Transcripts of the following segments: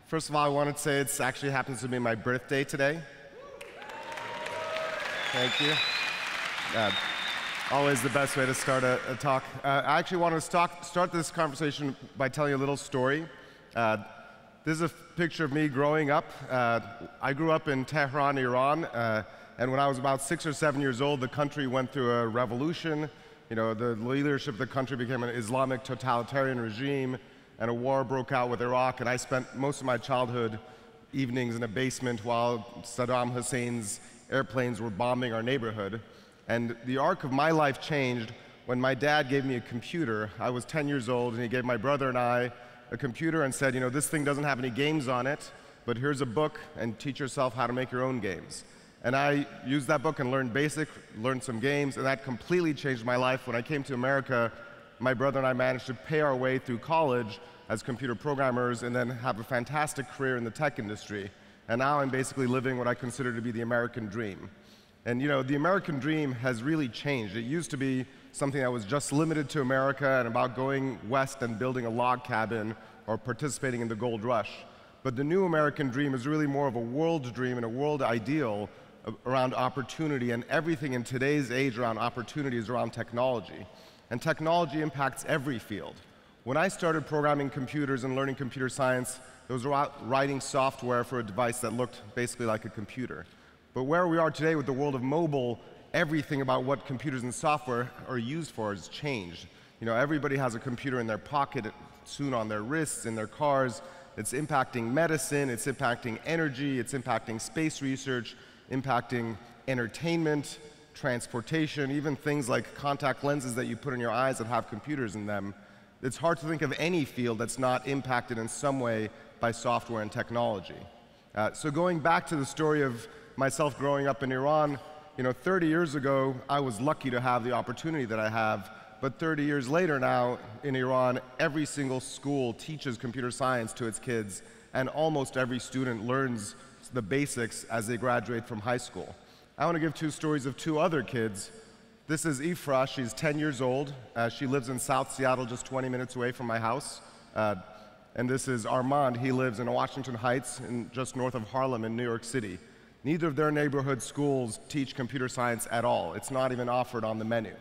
First of all, I wanted to say it actually happens to be my birthday today. Thank you. Always the best way to start a talk. I actually want to start this conversation by telling you a little story. This is a picture of me growing up. I grew up in Tehran, Iran, and when I was about 6 or 7 years old, the country went through a revolution. You know, the leadership of the country became an Islamic totalitarian regime, and a war broke out with Iraq, and I spent most of my childhood evenings in a basement while Saddam Hussein's airplanes were bombing our neighborhood. And the arc of my life changed when my dad gave me a computer. I was 10 years old, and he gave my brother and I a computer and said, you know, this thing doesn't have any games on it, but here's a book, and teach yourself how to make your own games. And I used that book and learned some games, and that completely changed my life. When I came to America, my brother and I managed to pay our way through college as computer programmers and then have a fantastic career in the tech industry. And now I'm basically living what I consider to be the American dream. And you know, the American dream has really changed. It used to be something that was just limited to America and about going west and building a log cabin or participating in the gold rush. But the new American dream is really more of a world dream and a world ideal around opportunity, and everything in today's age around opportunity is around technology. And technology impacts every field. When I started programming computers and learning computer science, it was writing software for a device that looked basically like a computer. But where we are today with the world of mobile, everything about what computers and software are used for has changed. You know, everybody has a computer in their pocket, soon on their wrists, in their cars. It's impacting medicine, it's impacting energy, it's impacting space research, impacting entertainment, transportation, even things like contact lenses that you put in your eyes that have computers in them. It's hard to think of any field that's not impacted in some way by software and technology. So going back to the story of myself growing up in Iran, you know, 30 years ago, I was lucky to have the opportunity that I have, but 30 years later now in Iran, every single school teaches computer science to its kids, and almost every student learns the basics as they graduate from high school. I want to give two stories of two other kids. This is Ifra, she's 10 years old. She lives in South Seattle, just 20 minutes away from my house. And this is Armand, he lives in Washington Heights, just north of Harlem in New York City. Neither of their neighborhood schools teach computer science at all. It's not even offered on the menu.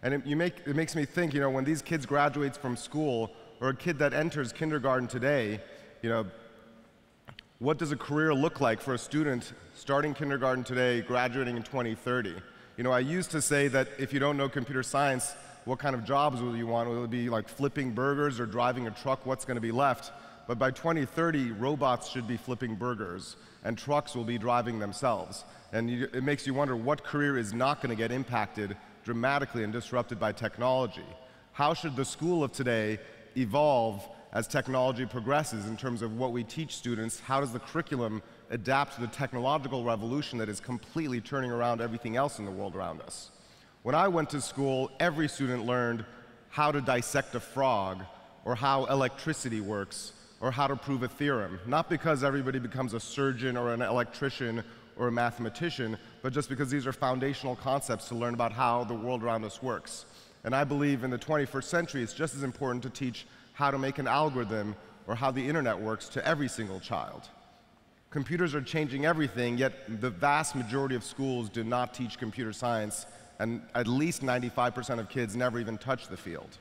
And it makes me think, you know, when these kids graduate from school, or a kid that enters kindergarten today, you know, what does a career look like for a student starting kindergarten today, graduating in 2030? You know, I used to say that if you don't know computer science, what kind of jobs will you want? Will it be like flipping burgers or driving a truck? What's going to be left? But by 2030, robots should be flipping burgers, and trucks will be driving themselves. And it makes you wonder what career is not going to get impacted dramatically and disrupted by technology. How should the school of today evolve as technology progresses in terms of what we teach students? How does the curriculum adapt to the technological revolution that is completely turning around everything else in the world around us? When I went to school, every student learned how to dissect a frog, or how electricity works, or how to prove a theorem. Not because everybody becomes a surgeon or an electrician or a mathematician, but just because these are foundational concepts to learn about how the world around us works. And I believe in the 21st century, it's just as important to teach how to make an algorithm or how the internet works to every single child. Computers are changing everything, yet the vast majority of schools do not teach computer science, and at least 95% of kids never even touch the field.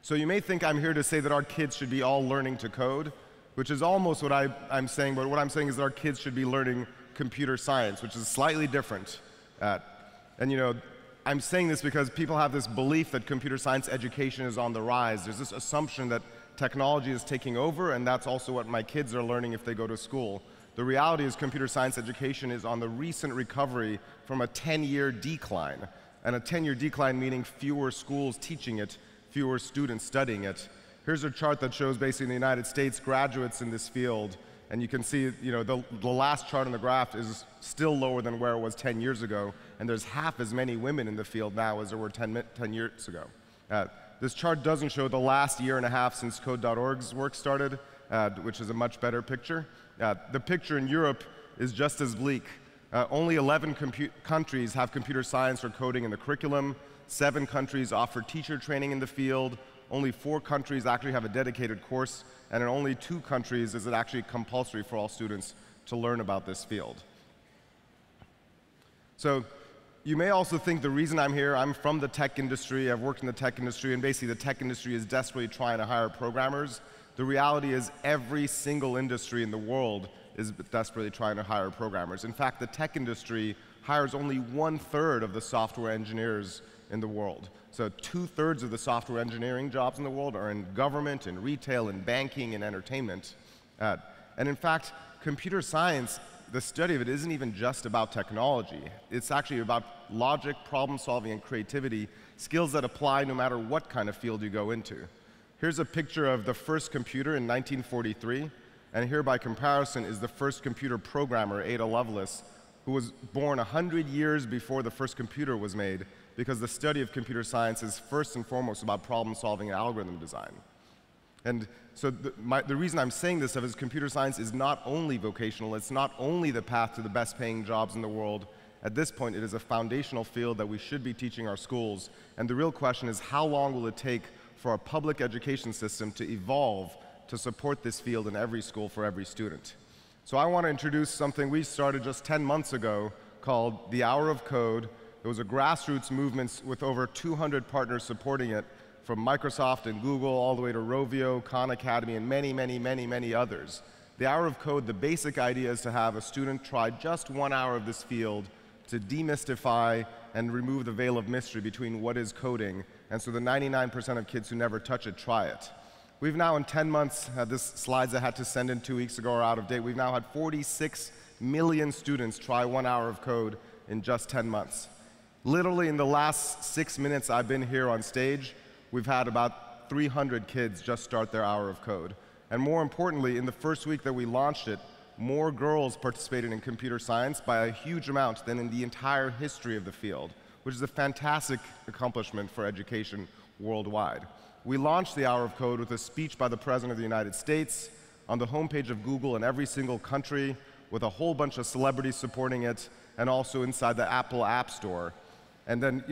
So you may think I'm here to say that our kids should be all learning to code, which is almost what I'm saying, but what I'm saying is that our kids should be learning computer science, which is slightly different. And you know, I'm saying this because people have this belief that computer science education is on the rise. There's this assumption that technology is taking over, and that's also what my kids are learning if they go to school. The reality is computer science education is on the recent recovery from a 10-year decline. And a 10-year decline meaning fewer schools teaching it, fewer students studying it. Here's a chart that shows basically in the United States graduates in this field, and you can see, you know, the last chart on the graph is still lower than where it was 10 years ago, and there's half as many women in the field now as there were 10 years ago. This chart doesn't show the last year and a half since Code.org's work started, which is a much better picture. The picture in Europe is just as bleak. Only 11 countries have computer science or coding in the curriculum. 7 countries offer teacher training in the field. only 4 countries actually have a dedicated course, and in only 2 countries is it actually compulsory for all students to learn about this field. So you may also think the reason I'm here, I'm from the tech industry, I've worked in the tech industry, and basically the tech industry is desperately trying to hire programmers. The reality is every single industry in the world is desperately trying to hire programmers. In fact, the tech industry hires only 1/3 of the software engineers in the world. So 2/3 of the software engineering jobs in the world are in government, in retail, in banking, and entertainment. And in fact, computer science, the study of it isn't even just about technology. It's actually about logic, problem solving, and creativity, skills that apply no matter what kind of field you go into. Here's a picture of the first computer in 1943, and here by comparison is the first computer programmer, Ada Lovelace, who was born 100 years before the first computer was made, because the study of computer science is first and foremost about problem solving and algorithm design. And so the reason I'm saying this stuff is computer science is not only vocational, it's not only the path to the best paying jobs in the world. At this point, it is a foundational field that we should be teaching our schools. And the real question is, how long will it take for our public education system to evolve to support this field in every school for every student? So I want to introduce something we started just 10 months ago called the Hour of Code. It was a grassroots movement with over 200 partners supporting it, from Microsoft and Google all the way to Rovio, Khan Academy, and many, many, many, many others. The Hour of Code, the basic idea is to have a student try just 1 hour of this field to demystify and remove the veil of mystery between what is coding, and so the 99% of kids who never touch it try it. We've now in 10 months, this slides I had to send in 2 weeks ago are out of date, we've now had 46 million students try 1 hour of code in just 10 months. Literally in the last 6 minutes I've been here on stage, we've had about 300 kids just start their hour of code. And more importantly, in the first week that we launched it, more girls participated in computer science by a huge amount than in the entire history of the field, which is a fantastic accomplishment for education worldwide. We launched the Hour of Code with a speech by the President of the United States on the homepage of Google in every single country, with a whole bunch of celebrities supporting it, and also inside the Apple App Store. And then,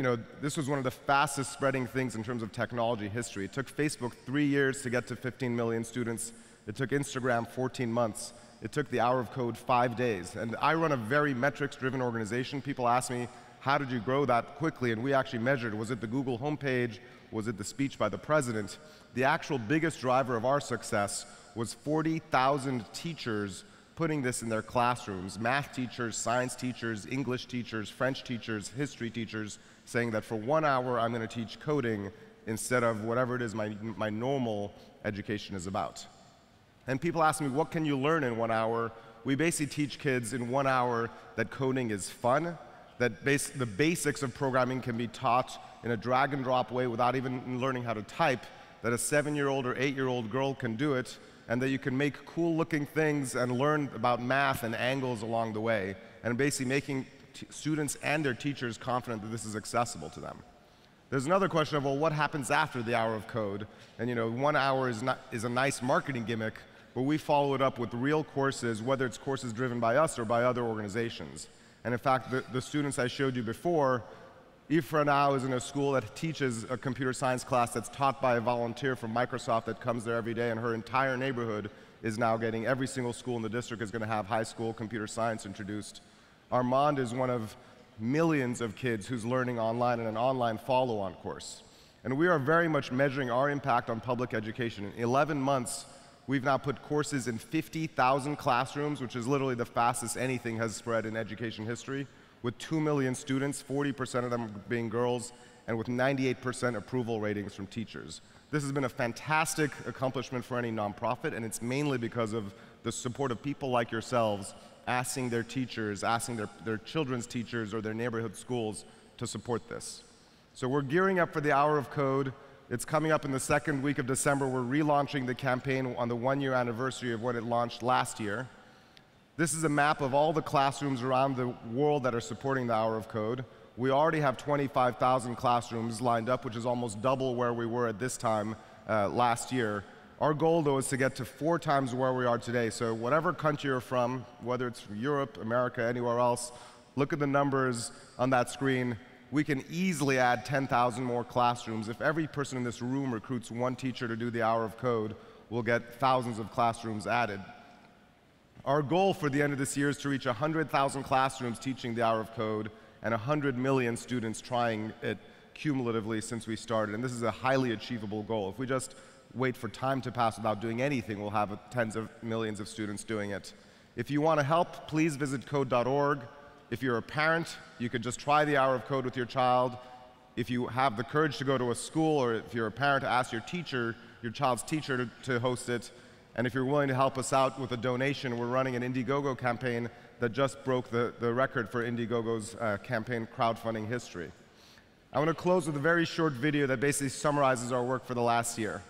this was one of the fastest spreading things in terms of technology history. It took Facebook 3 years to get to 15 million students. It took Instagram 14 months. It took the Hour of Code 5 days. And I run a very metrics-driven organization. People ask me, how did you grow that quickly? And we actually measured, was it the Google homepage? Was it the speech by the president? The actual biggest driver of our success was 40,000 teachers putting this in their classrooms, math teachers, science teachers, English teachers, French teachers, history teachers, saying that for 1 hour I'm going to teach coding instead of whatever it is my normal education is about. And people ask me, what can you learn in 1 hour? We basically teach kids in 1 hour that coding is fun, that the basics of programming can be taught in a drag and drop way without even learning how to type, that a 7-year-old or 8-year-old girl can do it, and that you can make cool-looking things and learn about math and angles along the way, and basically making students and their teachers confident that this is accessible to them. There's another question of, well, what happens after the Hour of Code? And 1 hour is a nice marketing gimmick, but we follow it up with real courses, whether it's courses driven by us or by other organizations. And in fact, the students I showed you before, Ifra now is in a school that teaches a computer science class that's taught by a volunteer from Microsoft that comes there every day, and her entire neighborhood is now getting, every single school in the district is going to have high school computer science introduced. Armand is one of millions of kids who's learning online in an online follow-on course. And we are very much measuring our impact on public education. In 11 months, we've now put courses in 50,000 classrooms, which is literally the fastest anything has spread in education history, with 2 million students, 40% of them being girls, and with 98% approval ratings from teachers. This has been a fantastic accomplishment for any nonprofit, and it's mainly because of the support of people like yourselves asking their teachers, asking their children's teachers or their neighborhood schools to support this. So we're gearing up for the Hour of Code. It's coming up in the second week of December. We're relaunching the campaign on the 1-year anniversary of when it launched last year. This is a map of all the classrooms around the world that are supporting the Hour of Code. We already have 25,000 classrooms lined up, which is almost double where we were at this time last year. Our goal, though, is to get to 4 times where we are today. So whatever country you're from, whether it's Europe, America, anywhere else, look at the numbers on that screen. we can easily add 10,000 more classrooms. If every person in this room recruits one teacher to do the hour of code, we'll get thousands of classrooms added. Our goal for the end of this year is to reach 100,000 classrooms teaching the hour of code and 100 million students trying it cumulatively since we started. And this is a highly achievable goal. If we just wait for time to pass without doing anything, we'll have tens of millions of students doing it. If you want to help, please visit code.org. If you're a parent, you could just try the hour of code with your child. If you have the courage to go to a school, or if you're a parent, to ask your teacher, your child's teacher, to host it. And if you're willing to help us out with a donation, we're running an Indiegogo campaign that just broke the record for Indiegogo's campaign crowdfunding history. I want to close with a very short video that basically summarizes our work for the last year.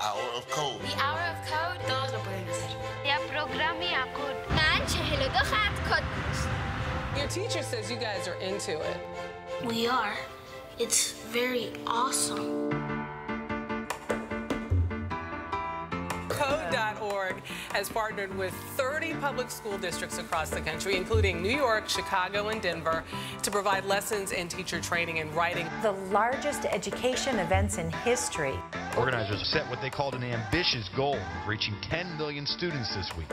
Hour of code. The hour of code. Todos lo pueden hacer. Ya programmi akod. Man 42 خط کد. Your teacher says you guys are into it. We are. It's very awesome. Code.org has partnered with 30 public school districts across the country, including New York, Chicago, and Denver, to provide lessons in teacher training and writing. The largest education events in history. Organizers set what they called an ambitious goal of reaching 10 million students this week.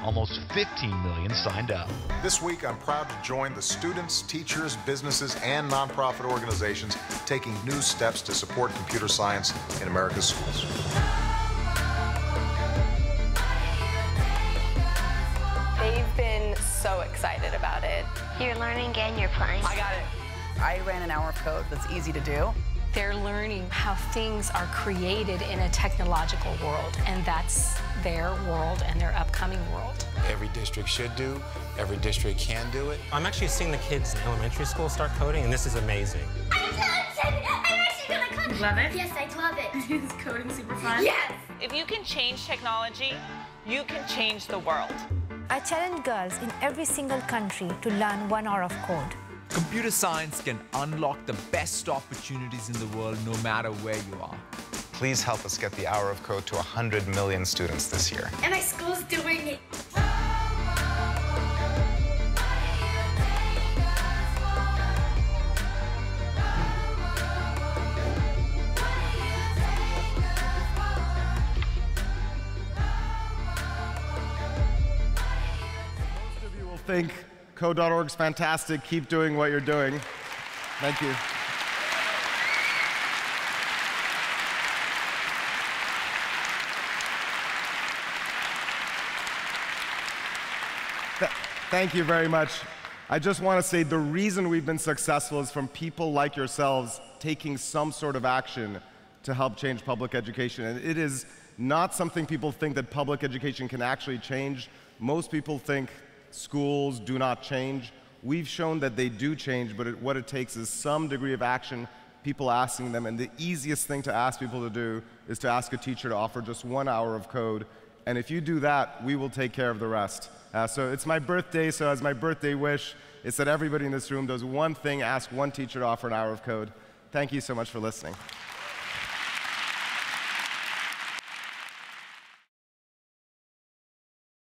Almost 15 million signed up. This week, I'm proud to join the students, teachers, businesses, and nonprofit organizations taking new steps to support computer science in America's schools. They've been so excited about it. You're learning and you're playing. I got it. I ran an hour of code that's easy to do. They're learning how things are created in a technological world, and that's their world and their upcoming world. Every district should do, every district can do it. I'm actually seeing the kids in elementary school start coding, and this is amazing. I'm so excited! I'm actually gonna code. You love it? Yes, I love it. Is coding super fun? Yes! If you can change technology, you can change the world. I challenge girls in every single country to learn 1 hour of code. Computer science can unlock the best opportunities in the world no matter where you are. Please help us get the hour of code to 100 million students this year. And my school's doing it. Most of you will think Code.org's fantastic. Keep doing what you're doing. Thank you. Thank you very much. I just want to say the reason we've been successful is from people like yourselves taking some sort of action to help change public education. And it is not something people think that public education can actually change. Most people think schools do not change. We've shown that they do change, but what it takes is some degree of action, people asking them, and the easiest thing to ask people to do is to ask a teacher to offer just 1 hour of code. And if you do that, we will take care of the rest. So it's my birthday, so as my birthday wish, it's that everybody in this room does one thing, ask one teacher to offer an hour of code. Thank you so much for listening.